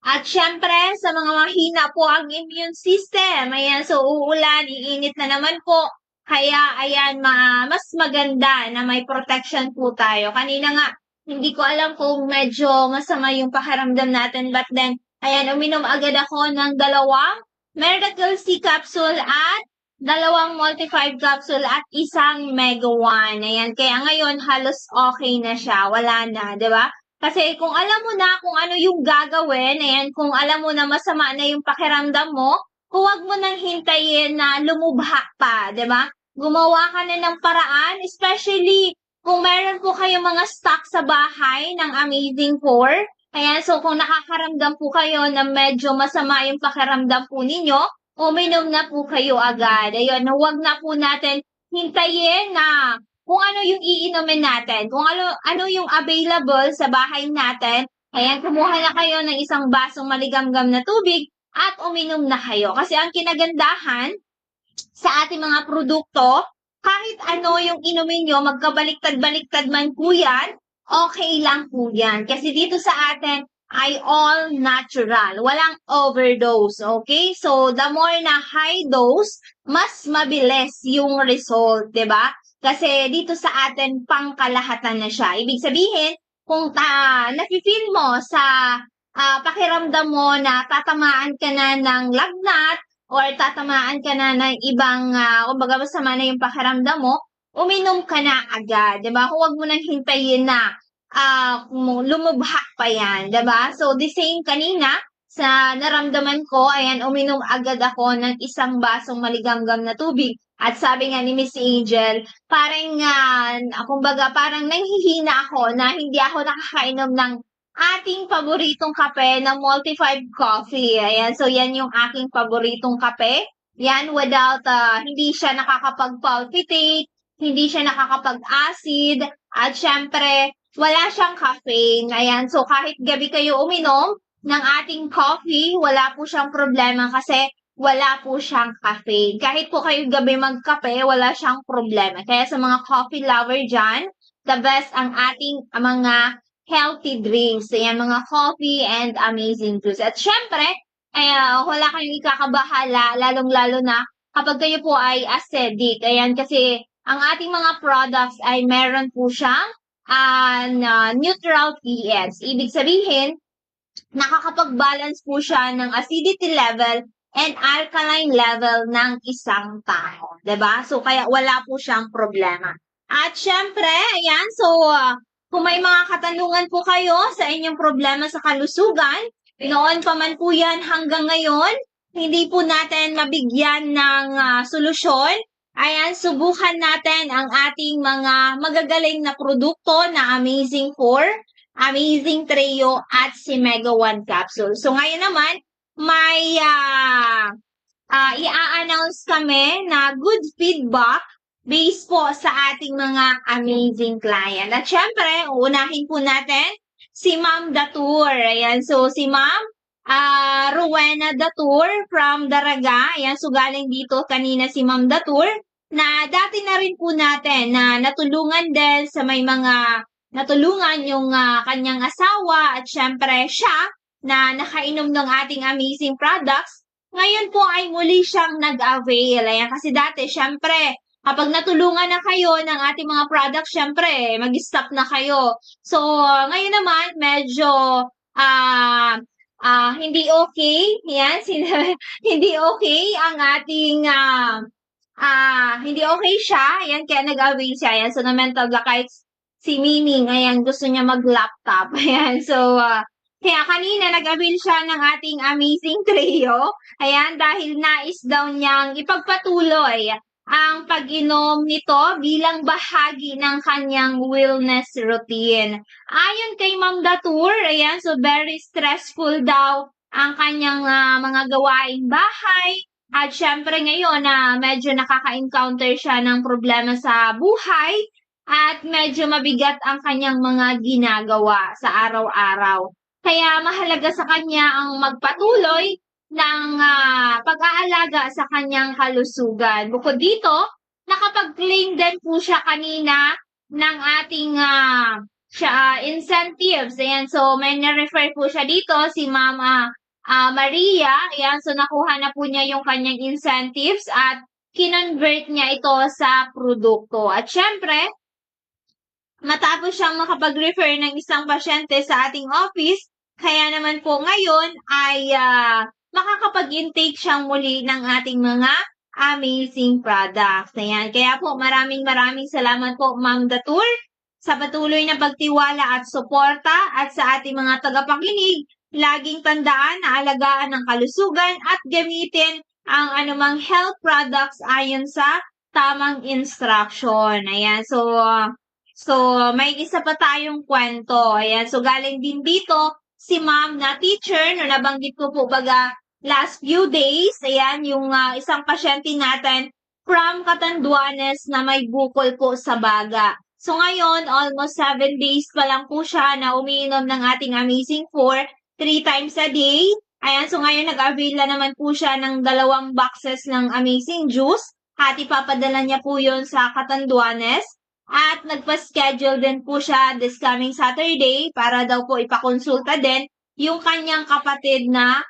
at syempre sa mga mahina po ang immune system. Ayan, so uulan, iinit na naman po. Kaya ayan, mas maganda na may protection po tayo. Kanina nga, hindi ko alam kung medyo masama yung pakiramdam natin, but then ayan, uminom agad ako ng 2 Miracle C capsule at 2 Multi-5 capsule at 1 Mega 1. Ayan, kaya ngayon halos okay na siya. Wala na, di ba? Kasi kung alam mo na kung ano yung gagawin, ayan, kung alam mo na masama na yung pakiramdam mo, huwag mo nang hintayin na lumubha pa, di ba? Gumawa ka na ng paraan, especially kung meron po kayong mga stock sa bahay ng Amazing 4. Ayan, so kung nakakaramdam po kayo na medyo masama yung pakiramdam po ninyo, uminom na po kayo agad. Ayun, huwag na po natin hintayin na kung ano yung iinumin natin, kung ano yung available sa bahay natin. Ayan, kumuha na kayo ng 1 basong maligamgam na tubig at uminom na kayo. Kasi ang kinagandahan sa ating mga produkto, kahit ano yung inumin nyo, magkabaliktad-baliktad man po yan, okay lang po yan. Kasi dito sa atin ay all natural. Walang overdose. Okay? So, the more na high dose, mas mabilis yung result. Diba? Kasi dito sa atin, pangkalahatan na siya. Ibig sabihin, kung nafe-feel mo sa pakiramdam mo na tatamaan ka na ng lagnat or tatamaan ka na ng ibang, kumbaga masama na yung pakiramdam mo, uminom ka na agad, 'di ba? Huwag mo nang hintayin na lumubha pa 'yan, 'di ba? So the same kanina sa naramdaman ko, ayan, uminom agad ako ng 1 basong maligamgam na tubig. At sabi nga ni Miss Angel, parang kumbaga parang nanghihina ako na hindi ako nakakainom ng ating paboritong kape na Multi-5 coffee. Ayan, so yan yung aking paboritong kape. Yan without hindi siya nakakapag-palpitate, hindi siya nakakapag-acid, at syempre, wala siyang caffeine. Ayan, so kahit gabi kayo uminom ng ating coffee, wala po siyang problema kasi wala po siyang caffeine. Kahit po kayo gabi magkape, wala siyang problema. Kaya sa mga coffee lover dyan, the best ang ating mga healthy drinks. Ayan, mga coffee and amazing juice. At syempre, wala kayong ikakabahala, lalong-lalo na kapag kayo po ay acidic. Ayan, kasi ang ating mga products ay meron po siyang neutral pH. Ibig sabihin, nakakapag-balance po siya ng acidity level and alkaline level ng isang tao. 'Di ba? So, kaya wala po siyang problema. At syempre, ayan, so kung may mga katanungan po kayo sa inyong problema sa kalusugan, noon pa man po yan hanggang ngayon, hindi po natin mabigyan ng solusyon, ayan, subukan natin ang ating mga magagaling na produkto na Amazing 4, Amazing Trio, at si Mega 1 Capsule. So ngayon naman, may i-announce kami na good feedback based po sa ating mga amazing client. At syempre, uunahin po natin si Ma'am Datur. Ayan, so si Ma'am Rowena Datur from Daraga. Ayan, so galing dito kanina si Ma'am Datur na dati na rin po natin na natulungan din sa may mga natulungan yung kanyang asawa at syempre siya na nakainom ng ating amazing products. Ngayon po ay muli siyang nag-avail. Ayan, kasi dati syempre kapag natulungan na kayo ng ating mga products, syempre mag-stop na kayo. So ngayon naman medyo hindi okay. Yan, hindi okay ang ating hindi okay siya. Ayan, kaya nag-avail siya. Ayan, so na-mental block kahit si Mining. Ayan, gusto niya mag-laptop. Ayan, so kaya kanina nag-avail siya ng ating amazing trio. Ayan, dahil nais daw niyang ipagpatuloy ang pag-inom nito bilang bahagi ng kanyang wellness routine. Ayon kay Ma'am Datur, ayan, so very stressful daw ang kanyang mga gawaing bahay. At syempre ngayon na medyo nakaka-encounter siya ng problema sa buhay at medyo mabigat ang kanyang mga ginagawa sa araw-araw. Kaya mahalaga sa kanya ang magpatuloy ng pag-aalaga sa kanyang kalusugan. Bukod dito, nakapag-claim din po siya kanina ng ating incentives. Ayan, so may na-refer po siya dito, si Mama Maria. Ayan, so nakuha na po niya yung kanyang incentives at kinonvert niya ito sa produkto. At syempre, matapos siyang makapag-refer ng isang pasyente sa ating office, kaya naman po ngayon ay makakapag-intake siyang muli ng ating mga amazing products. Ayan. Kaya po maraming salamat po Ma'am Datur sa patuloy na pagtiwala at suporta at sa ating mga tagapakinig. Laging tandaan na alagaan ang kalusugan at gamitin ang anumang health products ayon sa tamang instruction. Ayan. So may isa pa tayong kwento. Ayan. So galing din dito si Ma'am na teacher no nabanggit ko po baga last few days, ayan, yung isang pasyente natin from Catanduanes na may bukol po sa baga. So ngayon, almost 7 days pa lang po siya na umiinom ng ating Amazing 4, 3 times a day. Ayan, so ngayon nag-avail na naman po siya ng 2 boxes ng Amazing Juice at ipapadala niya po yun sa Catanduanes. At nagpa-schedule din po siya this coming Saturday para daw po ipakonsulta din yung kanyang kapatid na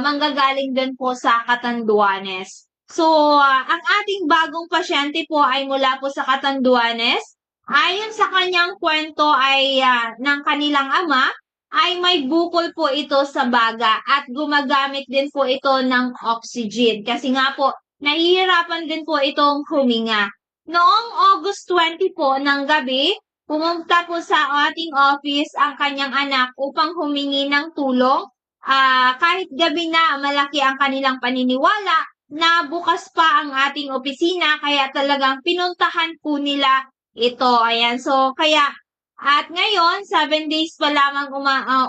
manggagaling din po sa Catanduanes. So, ang ating bagong pasyente po ay mula po sa Catanduanes. Ayon sa kanyang kwento ay ng kanilang ama, ay may bukol po ito sa baga at gumagamit din po ito ng oxygen. Kasi nga po, nahihirapan din po itong huminga. Noong August 20 po ng gabi, pumunta po sa ating office ang kanyang anak upang humingi ng tulong. Kahit gabi na malaki ang kanilang paniniwala na bukas pa ang ating opisina kaya talagang pinuntahan po nila ito. Ayan, so kaya at ngayon 7 days pa lamang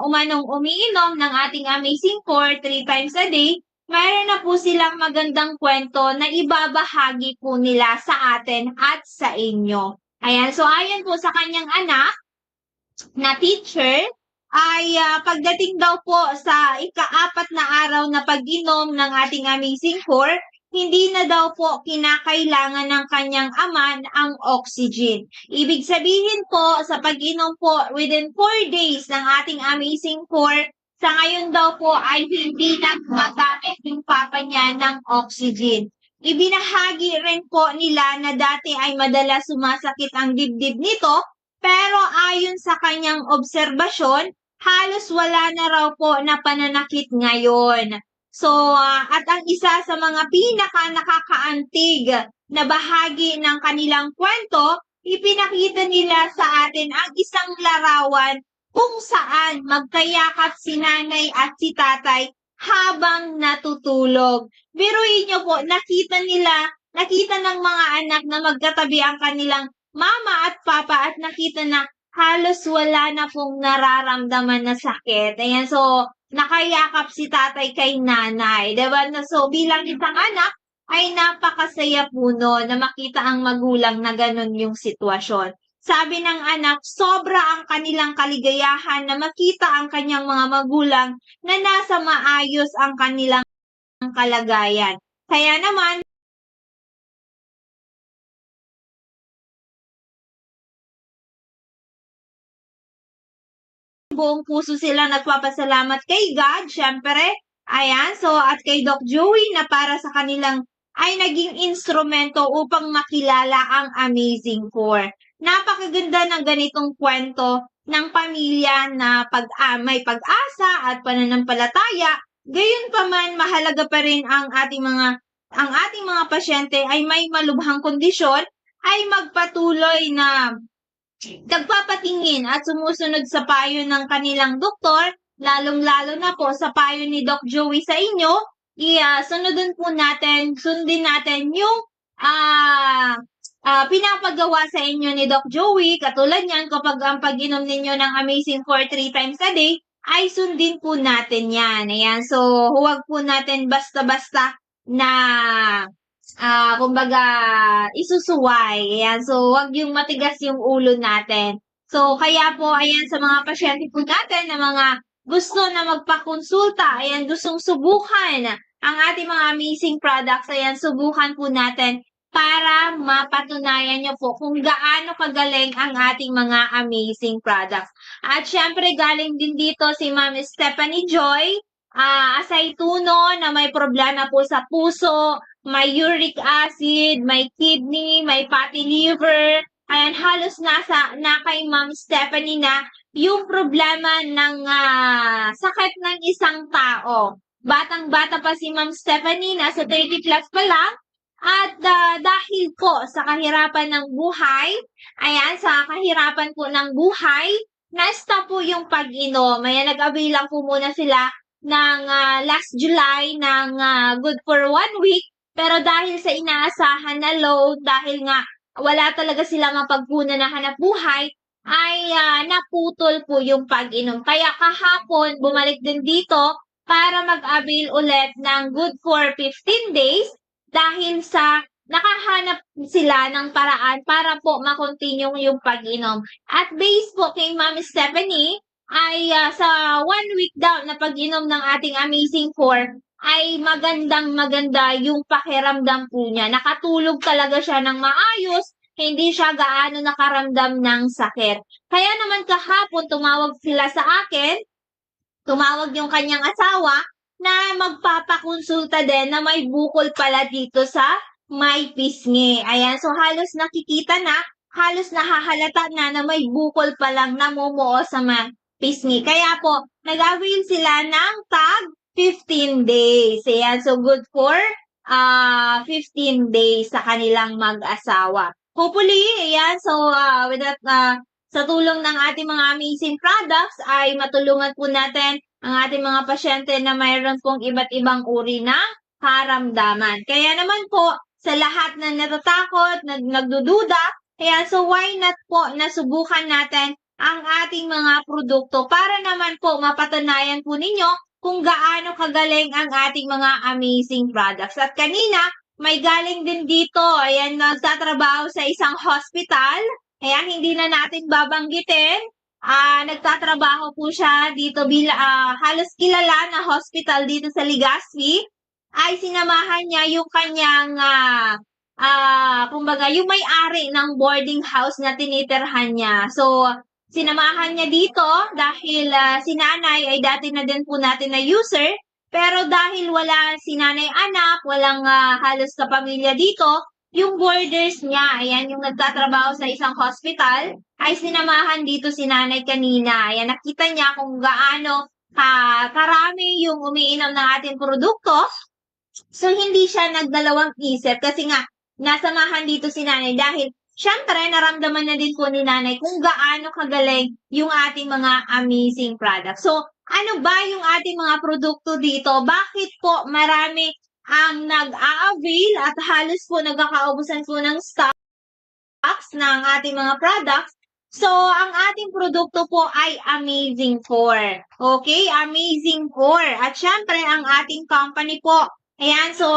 umanong umiinom ng ating Amazing 4 3 times a day. Mayroon na po silang magandang kwento na ibabahagi po nila sa atin at sa inyo. Ayan, so ayon po sa kanyang anak na teacher, ay pagdating daw po sa ika-4 na araw na pag-inom ng ating Amazing 4, hindi na daw po kinakailangan ng kanyang ama ang oxygen. Ibig sabihin po, sa pag-inom po within 4 days ng ating Amazing 4, sa ngayon daw po ay hindi na gumagamit yung papa niya ng oxygen. Ibinahagi rin po nila na dati ay madalas sumasakit ang dibdib nito, pero ayon sa kanyang obserbasyon, halos wala na raw po na pananakit ngayon. So, at ang isa sa mga pinaka-nakakaantig na bahagi ng kanilang kwento, ipinakita nila sa atin ang isang larawan kung saan magkayakap si nanay at si tatay habang natutulog. Biruin niyo po, nakita ng mga anak na magkatabi ang kanilang mama at papa at nakita na halos wala na pong nararamdaman na sakit. Ayan, so nakayakap si tatay kay nanay. Diba? So bilang isang anak, ay napakasaya po no na makita ang magulang na ganun yung sitwasyon. sabi ng anak, sobra ang kanilang kaligayahan na makita ang kanyang mga magulang na nasa maayos ang kanilang kalagayan. Kaya naman, buong puso silang nagpapasalamat kay God, syempre. Ayan, so at kay Doc Joey na para sa kanilang ay naging instrumento upang makilala ang Amazing Four. Napakaganda ng ganitong kwento ng pamilya na may pag-asa at pananampalataya. Gayunpaman, mahalaga pa rin ang ating mga pasyente ay may malubhang kondisyon ay magpatuloy na nagpapatingin at sumusunod sa payo ng kanilang doktor, lalong-lalo na po sa payo ni Doc Joey sa inyo, sundin natin yung pinapagawa sa inyo ni Doc Joey. Katulad niyan, kapag ang pag-inom ninyo ng Amazing 4 3 times a day, ay sundin po natin yan. Ayan, so huwag po natin basta-basta na kumbaga, isusuway. Ayan. So, wag yung matigas yung ulo natin. So, kaya po, ayan, sa mga pasyente po natin na mga gusto na magpakonsulta, ayan, gustong subukan ang ating mga amazing products, ayan, subukan po natin para mapatunayan nyo po kung gaano kagaling ang ating mga amazing products. At syempre, galing din dito si Ma'am Stephanie Joy, asay tuno na may problema po sa puso, may uric acid, may kidney, may fatty liver. Ayan, halos na kay Ma'am Stephanie na yung problema ng sakit ng isang tao. Batang-bata pa si Ma'am Stephanie, nasa 30 plus pa lang. At dahil po sa kahirapan ng buhay, ayan, sa kahirapan po ng buhay, na-stop po yung pag-inom. Ayan, nag-avail lang po muna sila ng last July ng good for 1 week. Pero dahil sa inaasahan na load, dahil nga wala talaga sila mapagpunan na hanap buhay, ay naputol po yung pag-inom. Kaya kahapon, bumalik din dito para mag-avail ulit ng good for 15 days dahil sa nakahanap sila ng paraan para po makontinue yung pag-inom. At based po kay Ma'am Stephanie, ay sa 1 week daw na pag-inom ng ating Amazing 4, ay magandang-maganda yung pakiramdam po niya. Nakatulog talaga siya ng maayos, hindi siya gaano nakaramdam ng sakit. Kaya naman kahapon, tumawag sila sa akin, tumawag yung kanyang asawa, na magpapakonsulta din na may bukol pala dito sa may pisngi. Ayan, so halos nakikita na, halos nahahalata na may bukol palang namumuo sa may pisngi. Kaya po, nag-avail sila ng tag 15 days. Ayan, so good for 15 days sa kanilang mag-asawa. Hopefully, ayan, so with that, sa tulong ng ating mga amazing products ay matulungan po natin ang ating mga pasyente na mayroon pong iba't ibang uri ng karamdaman. Kaya naman po, sa lahat na natatakot, nagdududa, ayan, so why not po nasubukan natin ang ating mga produkto para naman po mapatunayan po ninyo kung gaano kagaling ang ating mga amazing products. At kanina, may galing din dito, ayan, nagtatrabaho sa isang hospital. Ayan, hindi na natin babanggitin. Nagtatrabaho po siya dito halos kilala na hospital dito sa Legazpi. Ay sinamahan niya yung kanyang, kumbaga, yung may-ari ng boarding house na tinitirhan niya. So, sinamahan niya dito dahil si nanay ay dati na din po natin na user, pero dahil wala si nanay anak, walang halos kapamilya dito, yung boarders niya, ayan, yung nagtatrabaho sa isang hospital, ay sinamahan dito si nanay kanina. Ayan, nakita niya kung gaano karami yung umiinom ng ating produkto. So, hindi siya nagdalawang isip kasi nga, nasamahan dito si nanay dahil syempre, naramdaman na din po ni nanay kung gaano kagaling yung ating mga amazing products. So, ano ba yung ating mga produkto dito? Bakit po marami ang nag-a-avail at halos po nagkakaubusan po ng stocks ng ating mga products? So, ang ating produkto po ay Amazing 4. Okay? Amazing 4. At syempre, ang ating company po, ayan, so,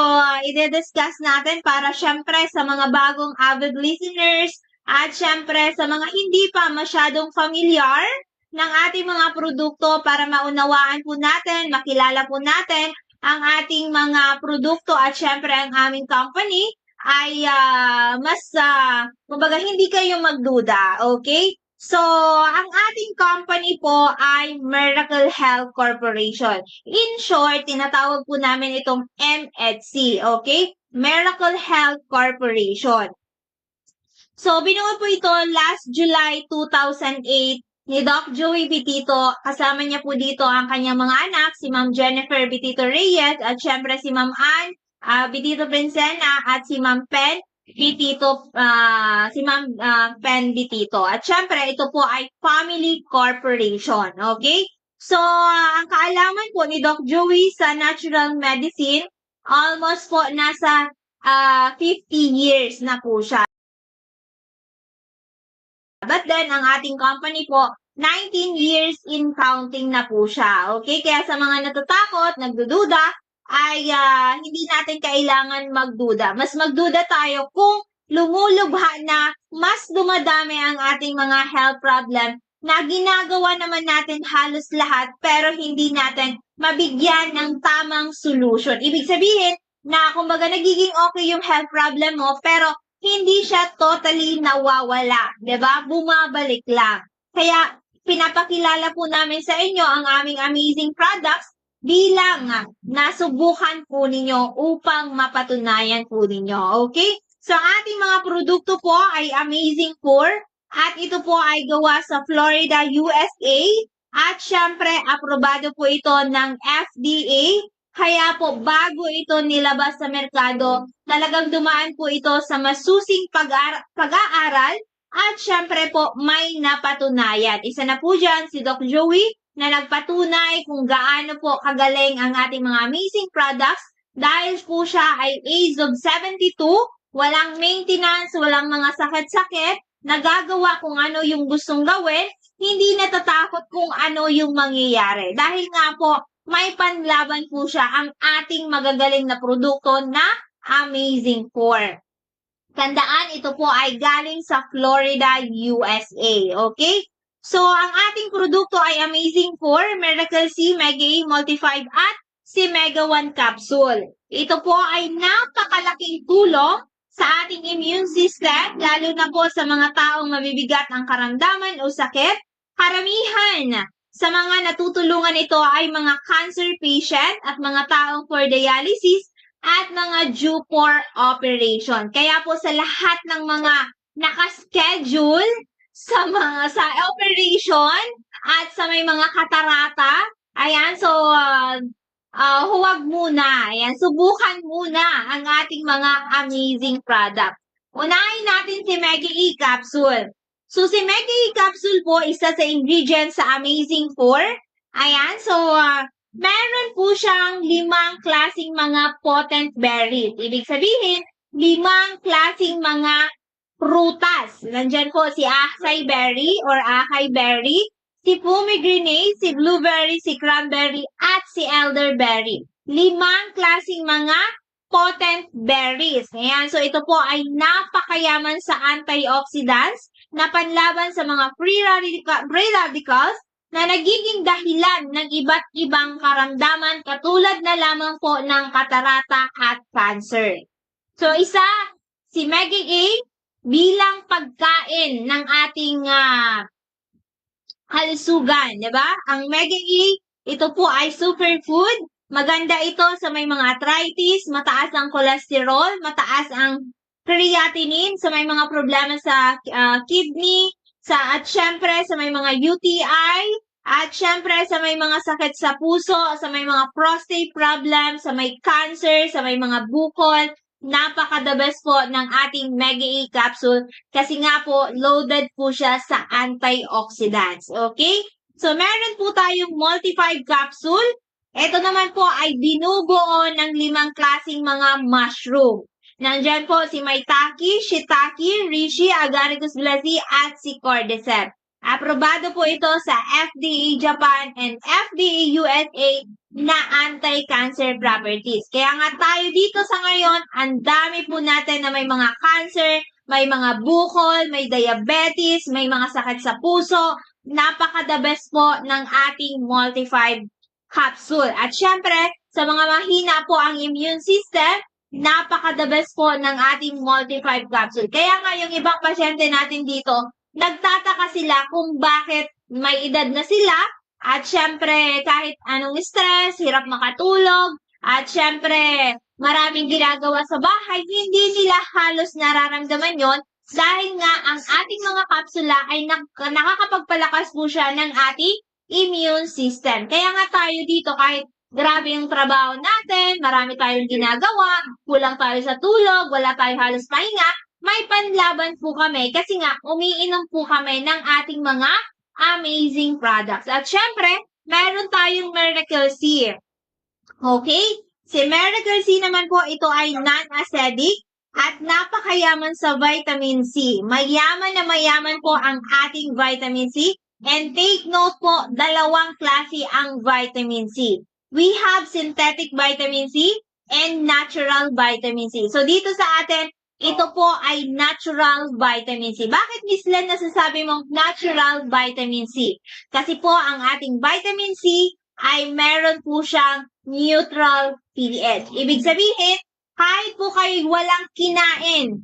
i-discuss natin para syempre sa mga bagong avid listeners At syempre, sa mga hindi pa masyadong familiar ng ating mga produkto para maunawaan po natin, makilala po natin ang ating mga produkto at syempre ang aming company ay kumbaga hindi kayo magduda, okay? So, ang ating company po ay Miracle Health Corporation. In short, tinatawag po namin itong MHC, okay? Miracle Health Corporation. So, binuo po ito last July 2008 ni Doc Joey Bitito. Kasama niya po dito ang kanyang mga anak, si Ma'am Jennifer Bitito Reyes at syempre si Ma'am Ann Bitito Princena at si Ma'am Pen Bitito, si Ma'am Pen Bitito. At syempre, ito po ay Family Corporation. Okay? So, ang kaalaman po ni Doc Joey sa natural medicine, almost po nasa 50 years na po siya. But then, ang ating company po, 19 years in counting na po siya. Okay? Kaya sa mga natatakot, nagdududa, ay hindi natin kailangan magduda. Mas magduda tayo kung lumulubha na mas dumadami ang ating mga health problem na ginagawa naman natin halos lahat pero hindi natin mabigyan ng tamang solution. Ibig sabihin na kumbaga nagiging okay yung health problem mo pero hindi siya totally nawawala, 'di ba? Bumabalik lang. Kaya pinapakilala po namin sa inyo ang aming amazing products bilang nasubukan po ninyo upang mapatunayan po ninyo. Okay? So, ang ating mga produkto po ay Amazing 4 at ito po ay gawa sa Florida, USA at syempre, aprobado po ito ng FDA. Kaya po, bago ito nilabas sa merkado, talagang dumaan po ito sa masusing pag-aaral at syempre po, may napatunayan. Isa na po dyan si Doc Joey na nagpatunay kung gaano po kagaling ang ating mga amazing products dahil po siya ay age of 72, walang maintenance, walang mga sakit-sakit, nagagawa kung ano yung gustong gawin, hindi natatakot kung ano yung mangyayari. Dahil nga po, may panlaban po siya ang ating magagaling na produkto na Amazing 4. Tandaan, ito po ay galing sa Florida, USA. Okay? So, ang ating produkto ay Amazing 4, Miracle C, Mega A, Multi-5 at si Mega 1 Capsule. Ito po ay napakalaking tulong sa ating immune system, lalo na po sa mga taong mabibigat ang karamdaman o sakit. Karamihan sa mga natutulungan ito ay mga cancer patient at mga taong for dialysis at mga due for operation. Kaya po sa lahat ng mga nakaschedule sa operation at sa may mga katarata, ayan, so huwag muna, ayan, subukan muna ang ating mga amazing product. Unahin natin si Mega E Capsule. So, si Mega E Capsule po, isa sa ingredients sa Amazing 4. Ayan, so, meron po siyang 5 klaseng mga potent berries. Ibig sabihin, 5 klaseng mga prutas. Nandyan po si acai berry or acai berry, si pomegranate, si blueberry, si cranberry, at si elderberry. 5 klaseng mga potent berries. Ayan, so ito po ay napakayaman sa antioxidants na panlaban sa mga free radicals na nagiging dahilan ng iba't ibang karamdaman katulad na lamang po ng katarata at cancer. So, isa, si Mega A bilang pagkain ng ating kalusugan, di ba? Ang Mega A, ito po ay superfood. Maganda ito sa may mga arthritis, mataas ang cholesterol, mataas ang creatinine, sa may mga problema sa kidney, at syempre sa may mga UTI, at syempre sa may mga sakit sa puso, sa may mga prostate problem, sa may cancer, sa may mga bukol. Napaka-the best po ng ating Mega E Capsule kasi nga po loaded po siya sa antioxidants. Okay? So meron po tayong Multi-5 Capsule. Ito naman po ay binubuo ng 5 klaseng mga mushroom. Nandyan po si Maitake, Shiitake, Reishi, Agaricus blasi, at si Cordyceps. Aprobado po ito sa FDA Japan and FDA USA na anti-cancer properties. Kaya nga tayo dito sa ngayon, ang dami po natin na may mga cancer may mga bukol, may diabetes, may mga sakit sa puso, napaka-the best po ng ating Multi-5 capsule. At syempre, sa mga mahina po ang immune system, napaka-the best po ng ating Multi-5 capsule. Kaya nga yung ibang pasyente natin dito, nagtataka sila kung bakit may edad na sila at syempre kahit anong stress, hirap makatulog at syempre maraming ginagawa sa bahay, hindi nila halos nararamdaman yon dahil nga ang ating mga kapsula ay nakakapagpalakas po siya ng ating immune system. Kaya nga tayo dito kahit grabe yung trabaho natin, marami tayong ginagawa, kulang tayo sa tulog, wala tayo halos pahinga, may panlaban po kami kasi nga umiinom po kami ng ating mga amazing products. At syempre, meron tayong Miracle C. Okay? Si Miracle C naman po, ito ay non-acidic at napakayaman sa vitamin C. Mayaman na mayaman po ang ating vitamin C. And take note po, dalawang klase ang vitamin C. We have synthetic vitamin C and natural vitamin C. So dito sa atin, ito po ay natural vitamin C. Bakit, Miss Len, nasasabi mong natural vitamin C? Kasi po ang ating vitamin C ay meron po siyang neutral pH. Ibig sabihin, kahit po kayo walang kinain,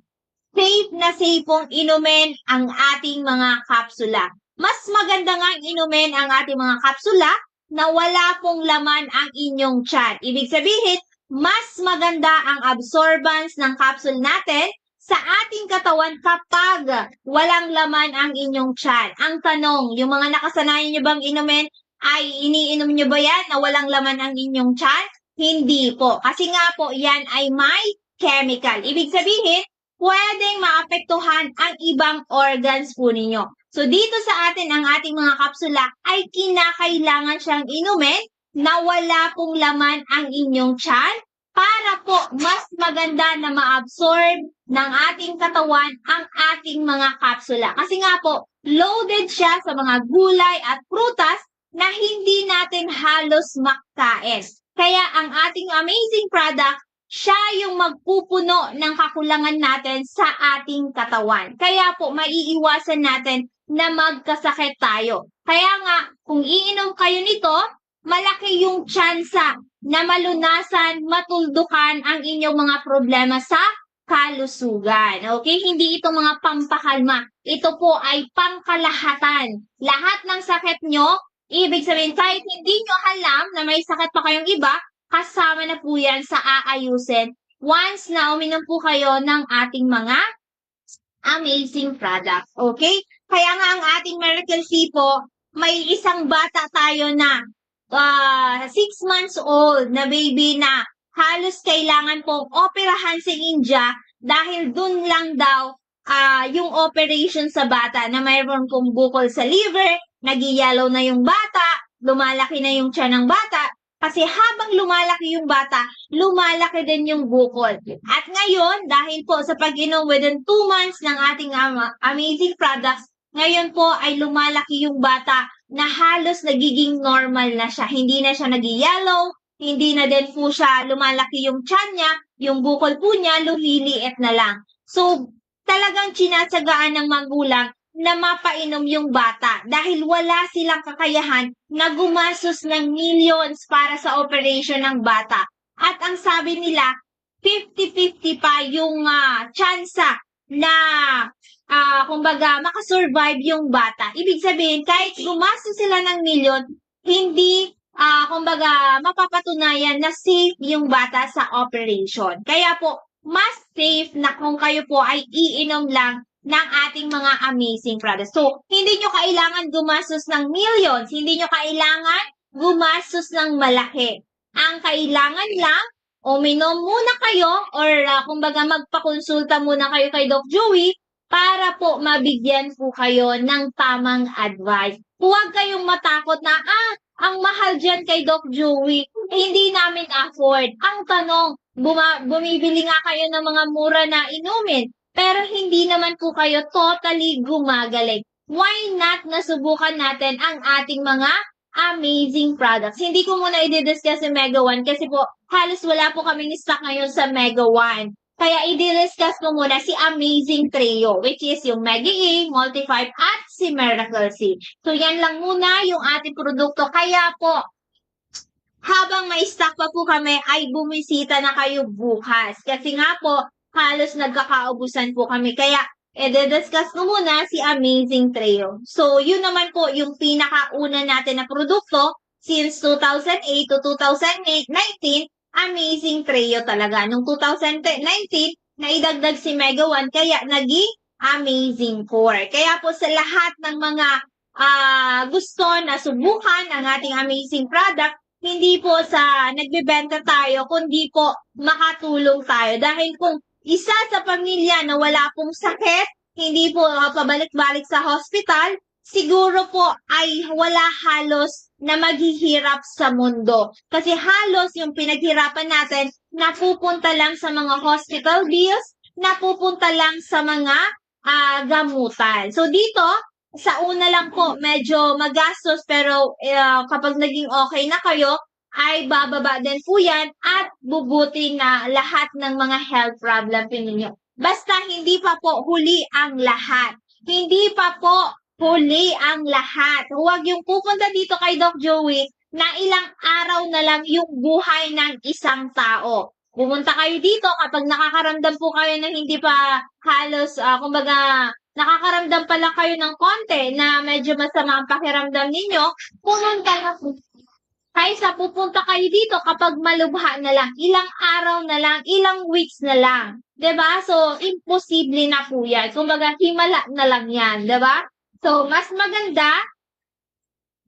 safe pong inumin ang ating mga kapsula. Mas maganda nga inumin ang ating mga kapsula na wala pong laman ang inyong tiyan. Ibig sabihin, mas maganda ang absorbance ng capsule natin sa ating katawan kapag walang laman ang inyong tiyan. Ang tanong, yung mga nakasanayan nyo bang inumin, ay iniinom nyo ba yan na walang laman ang inyong tiyan? Hindi po. Kasi nga po, yan ay may chemical. Ibig sabihin, pwedeng maapektuhan ang ibang organs po ninyo. So, dito sa atin, ang ating mga kapsula ay kinakailangan siyang inumin na wala pong laman ang inyong tiyan para po mas maganda na ma-absorb ng ating katawan ang ating mga kapsula. Kasi nga po, loaded siya sa mga gulay at prutas na hindi natin halos makain. Kaya ang ating amazing product, siya yung magpupuno ng kakulangan natin sa ating katawan. Kaya po, maiiwasan natin na magkasakit tayo. Kaya nga, kung iinom kayo nito, malaki yung tsansa na malunasan, matuldukan ang inyong mga problema sa kalusugan. Okay? Hindi ito mga pampakalma. Ito po ay pangkalahatan. Lahat ng sakit nyo, ibig sabihin, kahit hindi nyo alam na may sakit pa kayong iba, kasama na po yan sa aayusin once na uminom po kayo ng ating mga amazing product. Okay? Kaya nga ang ating Miracle C po, may isang bata tayo na 6 months old na baby na halos kailangan pong operahan sa India dahil dun lang daw yung operation sa bata na mayroon pong bukol sa liver, nag-yellow na yung bata, lumalaki na yung tiyan ng bata, kasi habang lumalaki yung bata, lumalaki din yung bukol. At ngayon, dahil po sa pag-inom within 2 months ng ating amazing products, ngayon po ay lumalaki yung bata na halos nagiging normal na siya. Hindi na siya nag-yellow, hindi na din po siya lumalaki yung tiyan niya, yung bukol po niya lumiliit na lang. So, talagang tsinatsagaan ng magulang na mapainom yung bata dahil wala silang kakayahan na gumastos ng millions para sa operation ng bata. At ang sabi nila, 50-50 pa yung tsansa na kumbaga makasurvive yung bata. Ibig sabihin, kahit gumastos sila ng milyon, hindi kumbaga mapapatunayan na safe yung bata sa operation. Kaya po, mas safe na kung kayo po ay iinom lang ng ating mga amazing products. So, hindi nyo kailangan gumastos ng millions, hindi nyo kailangan gumastos ng malaki. Ang kailangan lang, uminom muna kayo or kumbaga magpakonsulta muna kayo kay Doc Joey para po mabigyan po kayo ng tamang advice. Huwag kayong matakot na, ang mahal dyan kay Doc Joey, hindi namin afford. Ang tanong, bumibili nga kayo ng mga mura na inumin, pero hindi naman po kayo totally gumagaling. Why not nasubukan natin ang ating mga amazing products? Hindi ko muna i-discuss yung Mega 1 kasi po halos wala po kaming stock ngayon sa Mega 1. Kaya i-discuss ko muna si Amazing Trio, which is yung Mega A, Multi-5, at si Miracle C. So, yan lang muna yung ating produkto. Kaya po, habang may stock pa po kami, ay bumisita na kayo bukas. Kasi nga po, halos nagkakaubusan po kami. Kaya, i-discuss ko muna si Amazing Trio. So, yun naman po yung pinakauna natin na produkto since 2008 to 2019, Amazing Trio talaga. Noong 2019, naidagdag si Mega 1, kaya naging Amazing 4. Kaya po sa lahat ng mga gusto na subukan ang ating amazing product, hindi po sa nagbebenta tayo, kundi po makatulong tayo. Dahil kung isa sa pamilya na wala pong sakit, hindi po pabalik-balik sa hospital, siguro po ay wala halos na maghihirap sa mundo. Kasi halos yung pinaghirapan natin, napupunta lang sa mga hospital bills, napupunta lang sa mga gamutan. So dito, sa una lang po, medyo magastos, pero kapag naging okay na kayo, ay bababa din po yan at bubuti na lahat ng mga health problem ninyo. Basta hindi pa po huli ang lahat. Hindi pa po huli ang lahat. Huwag yung pupunta dito kay Doc Joey na ilang araw na lang yung buhay ng isang tao. Pumunta kayo dito kapag nakakaramdam po kayo na hindi pa halos, kumbaga, nakakaramdam pa lang kayo ng konti na medyo masama ang pakiramdam ninyo, pumunta na po. Kaysa pupunta kayo dito kapag malubha na lang, ilang araw na lang, ilang weeks na lang. 'Di ba? So, imposible na po yan. Kumbaga, himala na lang yan. 'Di ba? So, mas maganda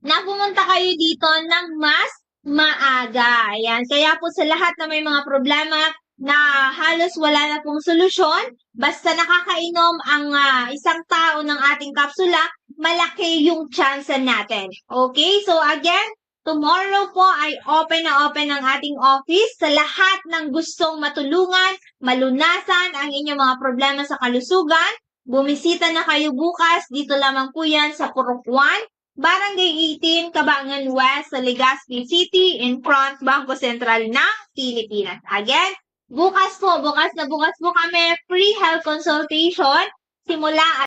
na pumunta kayo dito ng mas maaga. Ayan. Kaya po sa lahat na may mga problema na halos wala na pong solusyon, basta nakakainom ang isang tao ng ating kapsula, malaki yung chance natin. Okay? So, again, tomorrow po ay open na open ang ating office sa lahat ng gustong matulungan, malunasan ang inyong mga problema sa kalusugan. Bumisita na kayo bukas, dito lamang po yan sa Purok 1, Barangay 18, Cabangan West, sa Legazpi City, in front Bangko Sentral ng Pilipinas. Again, bukas po kami, free health consultation, simula